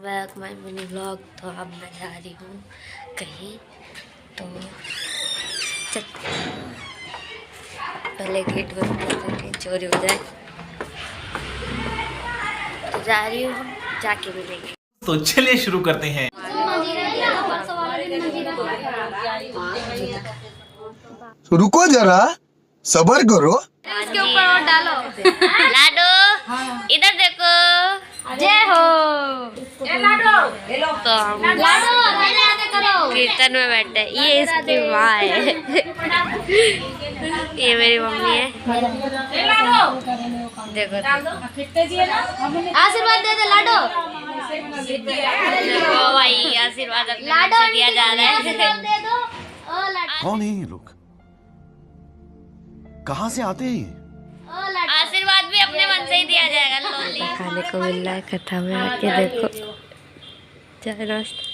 Back my mini vlog. तो अब मैं जा रही हूँ कहीं, तो पहले गेट बंद करके चोरी हो जाए। तो जा रही हूँ, जाके मिलेंगे। तो चलिए शुरू करते हैं। रुको जरा, सबर करो। इसके ऊपर और डालो। लाडो इधर देखो। जय हो। तो कीर्तन में बैठे, ये इसकी माँ है। ये मेरी मम्मी है। देखो आशीर्वाद दे दे लाडो। देखो भाई आशीर्वाद लाडो दिया जा रहा है। कौन है ये लोग, कहाँ से आते हैं? आशीर्वाद भी अपने मन से ही दिया जाएगा। खाने को मिल रहा है कथा में, आके देखो। चाय नाश्ता